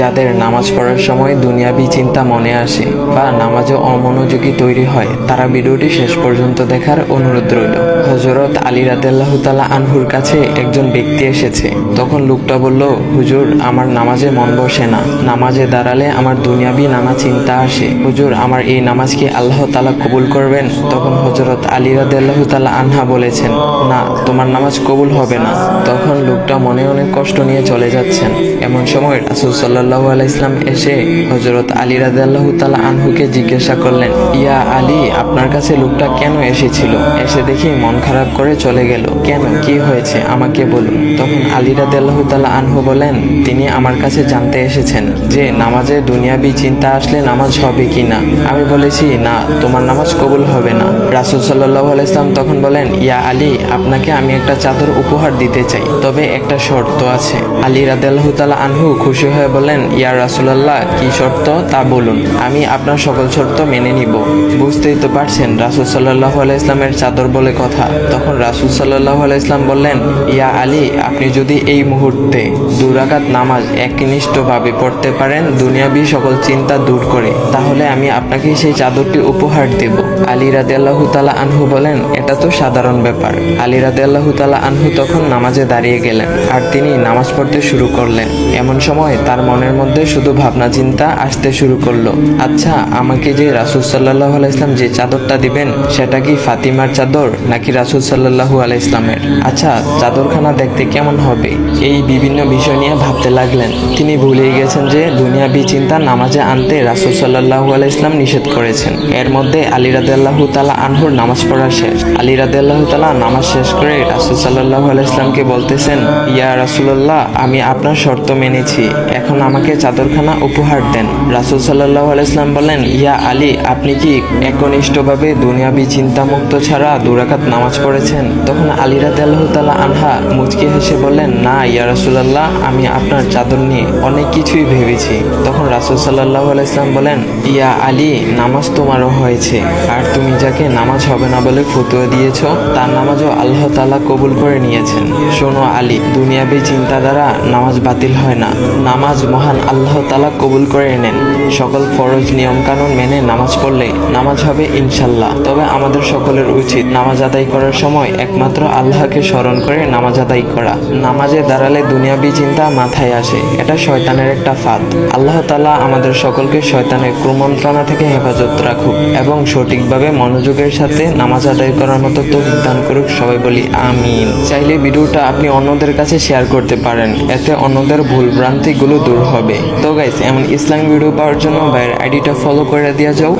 যাদের নামাজ পড়ার সময় দুনিয়াবি চিন্তা মনে আসে বা নামাজে অমনোযোগী তৈরি হয়, তারা ভিডিওটি শেষ পর্যন্ত দেখার অনুরোধ রইল। হযরত আলী রাদিয়াল্লাহু তাআলা আনহুর কাছে একজন ব্যক্তি এসেছে। তখন লোকটা বলল, হুজুর, আমার নামাজে মন বসে না। নামাজে দাঁড়ালে আমার দুনিয়াবি নানা চিন্তা আসে। হুজুর, আমার এই নামাজ কি আল্লাহ তাআলা কবুল করবেন? তখন হযরত আলী রাদিয়াল্লাহু তাআলা আনহা বলেছেন, না, তোমার নামাজ কবুল হবে না। তখন লোকটা মনে অনেক কষ্ট নিয়ে চলে যাচ্ছেন। এমন সময় রাসূল সাল্লাল্লাহু আলাইহি ওয়াসাল্লাম এসে হযরত আলী রাদিয়াল্লাহু তাআলা আনহুকে জিজ্ঞাসা করলেন, ইয়া আলী, আপনার কাছে লোকটা কেন এসেছিল? এসে দেখি মন খারাপ করে চলে গেল। কেন, কি হয়েছে আমাকে বলুন। তখন আলী রাদিয়াল্লাহু তাআলা আনহু বলেন, তিনি আমার কাছে জানতে এসেছেন যে নামাজে দুনিয়াবি চিন্তা আসলে নামাজ হবে কিনা। আমি বলেছি, না, তোমার নামাজ কবুল হবে না। রাসূল সাল্লাল্লাহু আলাইহি ওয়াসাল্লাম তখন বলেন, ইয়া আলী, আপনাকে আমি একটা চাদর উপহার দিতে চাই, তবে একটা শর্ত আছে। আলী রাদিয়াল্লাহু তাআলা আনহু খুশি হয়ে বলেন, ইয়া রাসূলুল্লাহ, কি শর্ত তা বলুন, আমি আপনার সকল শর্ত মেনে নিব। বুঝতেই তো পারছেন রাসূল সাল্লাল্লাহু আলাইহি ওয়াসাল্লামের চাদর বলে কথা। তখন রাসূল সাল্লাল্লাহু আলাইহি ওয়াসাল্লাম বললেন, ইয়া আলী, আপনি যদি এই মুহূর্তে 2 রাকাত নামাজ একনিষ্ঠভাবে পড়তে পারেন দুনিয়াবি সকল চিন্তা দূর করে, তাহলে আমি আপনাকে সেই চাদরটি উপহার দেব। আলী রাদিয়াল্লাহু তাআলা আনহু বলেন, এটা তো সাধারণ ব্যাপার। আলী রাদিয়াল্লাহু তাআলা আনহু তখন নামাজে দাঁড়িয়ে গেলেন আর তিনি নামাজ পড়তে শুরু করলেন। এমন সময় তার মনের মধ্যে শুধু ভাবনা চিন্তা আসতে শুরু করলো, আচ্ছা, আমাকে যে রাসূল সাল্লাল্লাহু আলাইহি ওয়াসাল্লাম যে চাদরটা দিবেন, সেটা কি ফাতিমার চাদর নাকি রাসূল সাল্লাল্লাহু আলাইহি ওয়াসাল্লামের? আচ্ছা, চাদরখানা দেখতে কেমন হবে? এই বিভিন্ন বিষয় নিয়ে ভাবতে লাগলেন। তিনি ভুলেই গেছেন যে দুনিয়াবি চিন্তা নামাজে আনতে রাসূল সাল্লাল্লাহু আলাইহি ওয়াসাল্লাম নিষেধ করেছেন। এর মধ্যে আলী রাদিয়াল্লাহু তাআলা আনহুর নামাজ পড়া শেষ। আলী রাদিয়াল্লাহু তাআলা নামাজ শেষ করে রাসূল সাল্লাল্লাহু আলাইহি ওয়াসাল্লামকে বলতেছেন, ইয়া রাসূলুল্লাহ, আমি আপনার শর্ত মেনেছি, এখন আমাকে চাদরখানা উপহার দেন। রাসূল সাল্লাল্লাহু আলাইহি ওয়াসাল্লাম বলেন, ইয়া আলী, আপনি কি একনিষ্ঠভাবে দুনিয়াবি চিন্তামুক্ত ছাড়া 2 রাকাত নামাজ পড়েছেন? তখন আলী রাদিয়াল্লাহু তাআলা আনহা মুচকি হেসে বললেন, না ইয়া রাসূলুল্লাহ, আমি আপনার চাদর নিয়ে অনেক কিছুই ভেবেছি। তখন রাসূল সাল্লাল্লাহু আলাইহি ওয়াসাল্লাম বলেন, ইয়া আলী, নামাজ তোমারও হয়েছে, আর তুমি যাকে নামাজ হবে না বলে ফতোয়া দিয়েছো, তার নামাজও আল্লাহ তাআলা কবুল করে নিয়েছেন। শোনো আলী, দুনিয়াবি চিন্তা দ্বারা নামাজ বাতিল হয় না, নামাজ মহান আল্লাহ তাআলা কবুল করে নেন। সকল ফরজ নিয়ম কানুন মেনে নামাজ পড়লে নামাজ হবে ইনশাল্লাহ। তবে আমাদের সকলের উচিত নামাজ আদায় করার সময় একমাত্র আল্লাহকে স্মরণ করে নামাজ আদায় করা। নামাজে দাঁড়ালে দুনিয়াবি চিন্তা মাথায় আসে, এটা শয়তানের একটা ফাঁদ। আল্লাহ তাআলা আমাদের সকলকে শয়তানের কুমন্ত্রণা থেকে হেফাজত রাখুক এবং সঠিকভাবে মনোযোগের সাথে নামাজ আদায় করার মতো তৌফিক দান করুক। সবাই বলি আমিন। চাইলে ভিডিওটা আপনি অন্যদের কাছে শেয়ার করতে পারেন, এতে অন্যদের ভুল ভ্রান্তিগুলো দূর হবে। তো গাইস, এমন ইসলামিক ভিডিও পাওয়ার জন্য ভাইয়ের আইডিটা ফলো করে দিয়ে যাও।